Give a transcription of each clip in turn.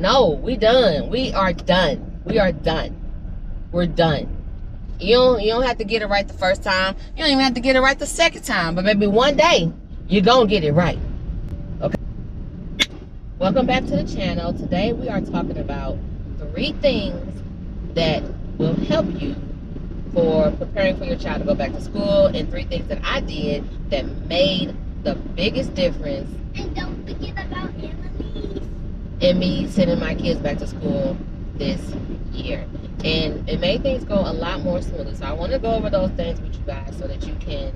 No, we done. We are done. We are done. We're done. You don't have to get it right the first time. You don't even have to get it right the second time. But maybe one day, you're going to get it right. Okay. Welcome back to the channel. Today we are talking about 3 things that will help you for preparing for your child to go back to school, and 3 things that I did that made the biggest difference. And don't forget about Emily. And me sending my kids back to school this year. And it made things go a lot more smoothly. So I want to go over those things with you guys so that you can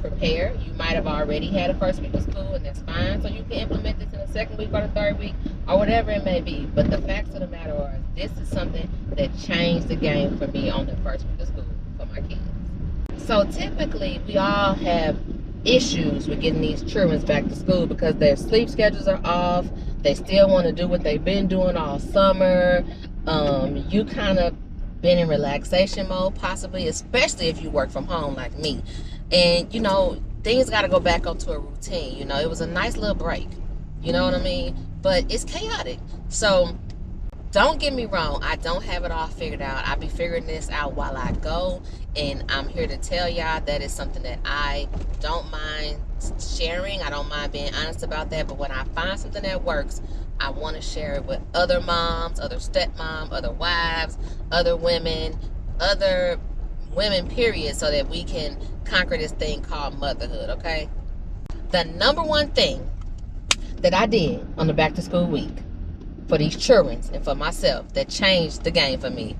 prepare. You might have already had a first week of school, and that's fine. So you can implement this in the second week or the third week or whatever it may be. But the facts of the matter are, this is something that changed the game for me on the first week of school for my kids. So typically we all have issues with getting these children back to school because their sleep schedules are off. They still want to do what they've been doing all summer. You kind of been in relaxation mode, possibly, especially if you work from home like me. And, you know, things got to go back onto a routine. You know, it was a nice little break. You know what I mean? But it's chaotic. So don't get me wrong. I don't have it all figured out. I'll be figuring this out while I go. And I'm here to tell y'all that it's something that I don't mind sharing. I don't mind being honest about that. But when I find something that works, I want to share it with other moms, other stepmoms, other wives, other women, period, so that we can conquer this thing called motherhood, okay? The number one thing that I did on the back to school week for these children and for myself that changed the game for me,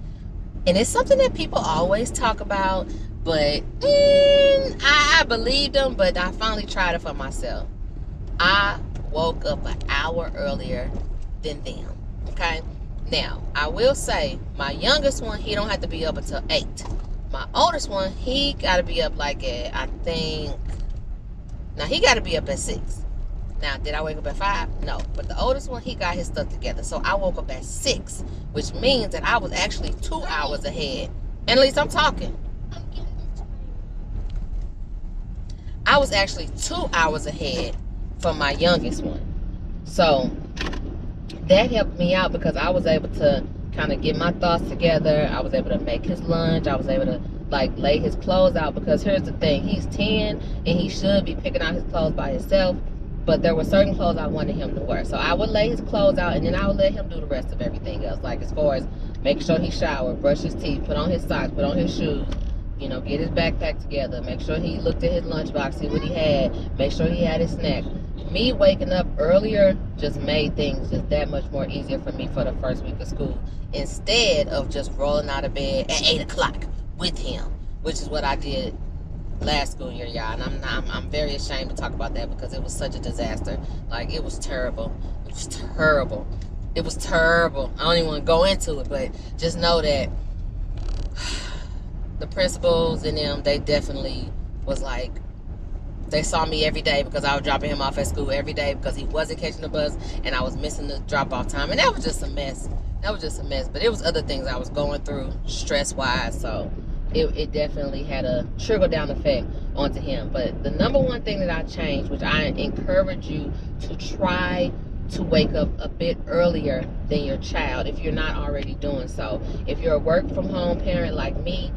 and it's something that people always talk about, but I believed them, but I finally tried it for myself. I woke up an hour earlier than them, okay? Now, I will say, my youngest one, he don't have to be up until 8. My oldest one, he got to be up like at, I think, now he got to be up at 6. Now, did I wake up at 5? No. But the oldest one, he got his stuff together. So I woke up at 6, which means that I was actually 2 hours ahead. And at least I'm talking. I was actually 2 hours ahead from my youngest one. So that helped me out because I was able to kind of get my thoughts together. I was able to make his lunch. I was able to like lay his clothes out, because here's the thing, he's 10 and he should be picking out his clothes by himself, but there were certain clothes I wanted him to wear. So I would lay his clothes out, and then I would let him do the rest of everything else, like as far as make sure he showered, brush his teeth, put on his socks, put on his shoes, you know, get his backpack together, make sure he looked at his lunchbox, see what he had, make sure he had his snack. Me waking up earlier just made things just that much more easier for me for the first week of school, instead of just rolling out of bed at 8 o'clock with him, which is what I did last school year, y'all. And I'm very ashamed to talk about that because it was such a disaster. Like, it was terrible. It was terrible. It was terrible. I don't even want to go into it, but just know that the principals and them, they definitely was like, they saw me every day because I was dropping him off at school every day because he wasn't catching the bus and I was missing the drop-off time. And that was just a mess. That was just a mess. But it was other things I was going through stress-wise. So it definitely had a trickle-down effect onto him. But the number one thing that I changed, which I encourage you to try to wake up a bit earlier than your child if you're not already doing so. If you're a work-from-home parent like me,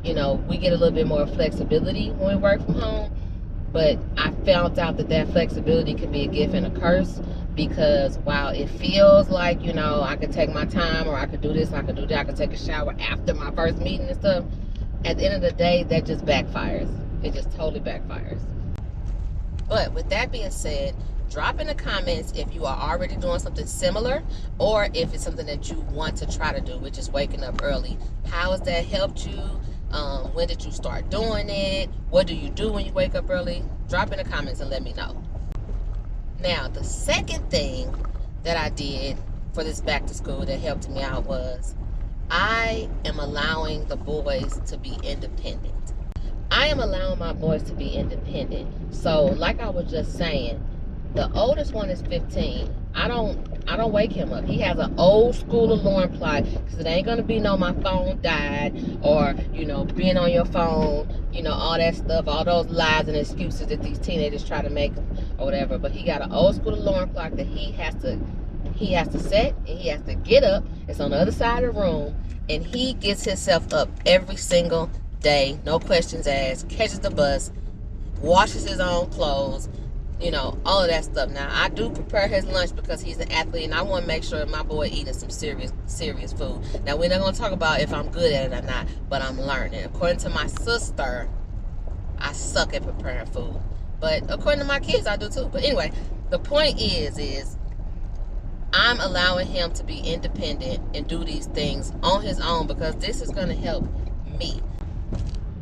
you know, we get a little bit more flexibility when we work from home. But I found out that that flexibility can be a gift and a curse, because while it feels like, you know, I could take my time, or I could do this, I could do that, I could take a shower after my first meeting and stuff, at the end of the day, that just backfires. It just totally backfires. But with that being said, drop in the comments if you are already doing something similar, or if it's something that you want to try to do, which is waking up early. How has that helped you? When did you start doing it? What do you do when you wake up early? Drop in the comments and let me know. Now, the second thing that I did for this back to school that helped me out was I am allowing the boys to be independent. I am allowing my boys to be independent. So, like I was just saying, the oldest one is 15. I don't wake him up. He has an old school alarm clock, because it ain't gonna be no my phone died, or, you know, being on your phone, you know, all that stuff, all those lies and excuses that these teenagers try to make or whatever. But he got an old school alarm clock that he he has to sit and he has to get up. It's on the other side of the room, and he gets himself up every single day, no questions asked, catches the bus, washes his own clothes, all of that stuff. Now, I do prepare his lunch because he's an athlete, and I want to make sure my boy eating some serious food. Now, we're not going to talk about if I'm good at it or not, but I'm learning. According to my sister, I suck at preparing food. But according to my kids, I do too. But anyway, the point is I'm allowing him to be independent and do these things on his own because this is going to help me.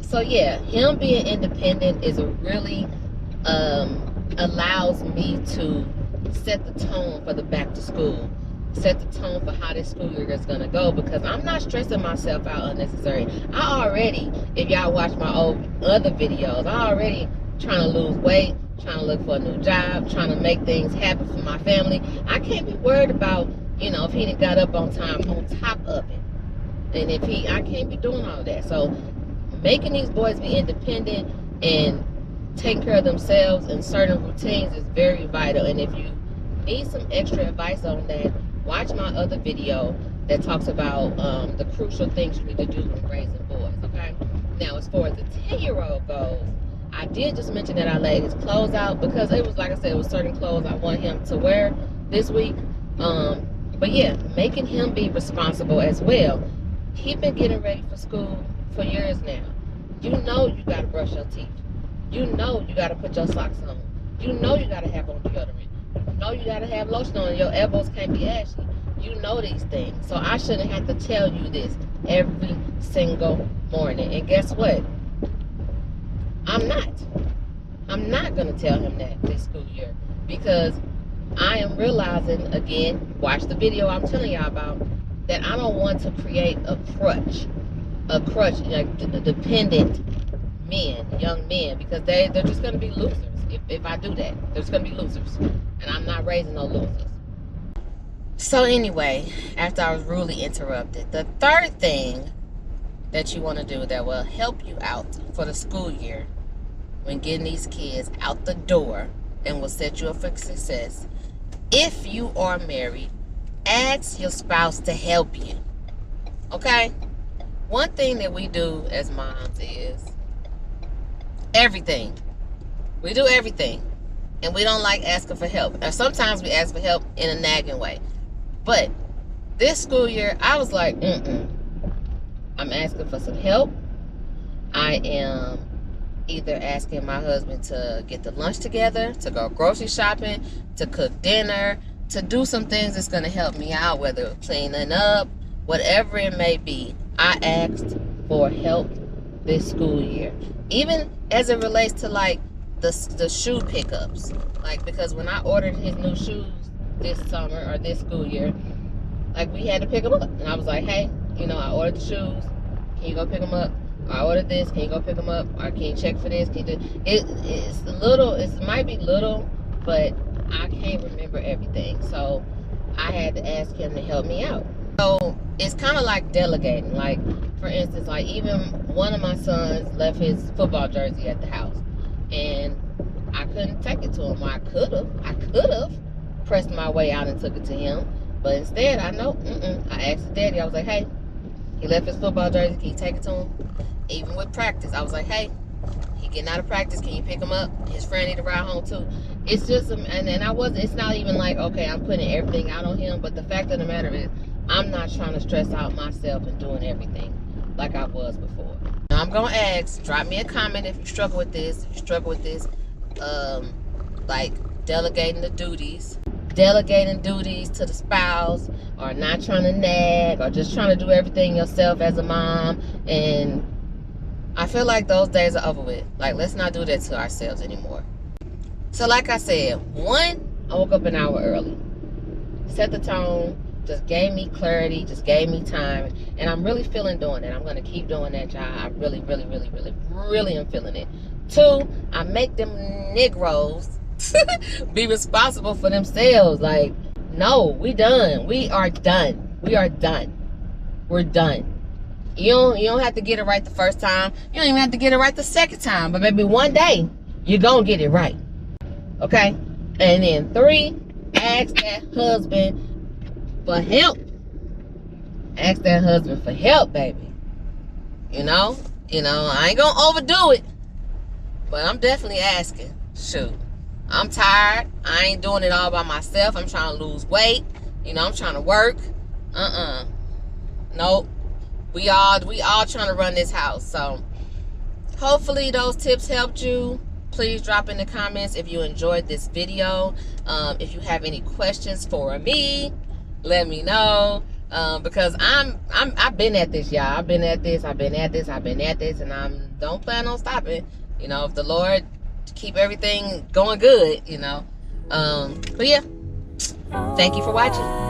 So yeah, him being independent is a really allows me to set the tone for the back to school, set the tone for how this school year is going to go, because I'm not stressing myself out unnecessarily. I already, if y'all watch my other videos, I already trying to lose weight, trying to look for a new job, trying to make things happen for my family. I can't be worried about, if he didn't got up on time on top of it. And I can't be doing all of that. So making these boys be independent and taking care of themselves in certain routines is very vital. And if you need some extra advice on that, watch my other video that talks about the crucial things you need to do when raising boys, okay? Now, as far as the 10-year-old goes, I did just mention that I laid his clothes out because it was, like I said, it was certain clothes I want him to wear this week. But yeah, making him be responsible as well. He's been getting ready for school for years now. You know you got to brush your teeth. You know you got to put your socks on. You know you got to have on deodorant. You know you got to have lotion on. Your elbows can't be ashy. You know these things. So I shouldn't have to tell you this every single morning. And guess what? I'm not going to tell him that this school year, because I am realizing, again, watch the video I'm telling y'all about, that I don't want to create a crutch, like dependent men, young men, because they're just going to be losers. If I do that, they're just going to be losers, and I'm not raising no losers. So anyway, after I was rudely interrupted, the third thing that you want to do that will help you out for the school year when getting these kids out the door and will set you up for success, if you are married, ask your spouse to help you. Okay? One thing that we do as moms is everything. We do everything. And we don't like asking for help. Or sometimes we ask for help in a nagging way. But this school year, I was like, I'm asking for some help. I am either asking my husband to get the lunch together, to go grocery shopping, to cook dinner, to do some things that's going to help me out, whether cleaning up, whatever it may be. I asked for help this school year. Even as it relates to like the shoe pickups. Like, because when I ordered his new shoes this summer or this school year, like, we had to pick them up. And I was like, hey, I ordered the shoes. Can you go pick them up? I ordered this. Can you go pick them up? Or can you check for this? Can you do it's little. It might be little, but I can't remember everything. So I had to ask him to help me out. So it's kind of like delegating. Like, for instance, like, even one of my sons left his football jersey at the house, and I couldn't take it to him. Well, I could have pressed my way out and took it to him, but instead, I asked his daddy. I was like, hey, he left his football jersey. Can you take it to him? Even with practice, I was like, hey, he getting out of practice. Can you pick him up? His friend need to ride home too. It's just, and I wasn't. It's not even like, okay, I'm putting everything out on him. But the fact of the matter is, I'm not trying to stress out myself and doing everything like I was before. Now, I'm gonna ask. Drop me a comment if you struggle with this. If you struggle with this, like delegating the duties. Delegating duties to the spouse, or not trying to nag, or just trying to do everything yourself as a mom. And I feel like those days are over with. Like, let's not do that to ourselves anymore. So like I said, one, I woke up an hour early. Set the tone, just gave me clarity, just gave me time. And I'm really feeling doing it. I'm going to keep doing that, y'all. I really, really, really, really, really am feeling it. Two, I make them Negroes be responsible for themselves. Like, no, we done. We are done. We are done. We're done. You don't have to get it right the first time. You don't even have to get it right the second time. But maybe one day, you're going to get it right. Okay? And then three, ask that husband for help. Ask that husband for help, baby. You know, I ain't gonna overdo it, but I'm definitely asking. Shoot, I'm tired. I ain't doing it all by myself. I'm trying to lose weight. I'm trying to work. Nope. We all trying to run this house. So hopefully those tips helped you. Please drop in the comments if you enjoyed this video. If you have any questions for me, let me know. Because I've been at this, y'all. I've been at this, and I don't plan on stopping. If the Lord keep everything going good, But yeah, thank you for watching.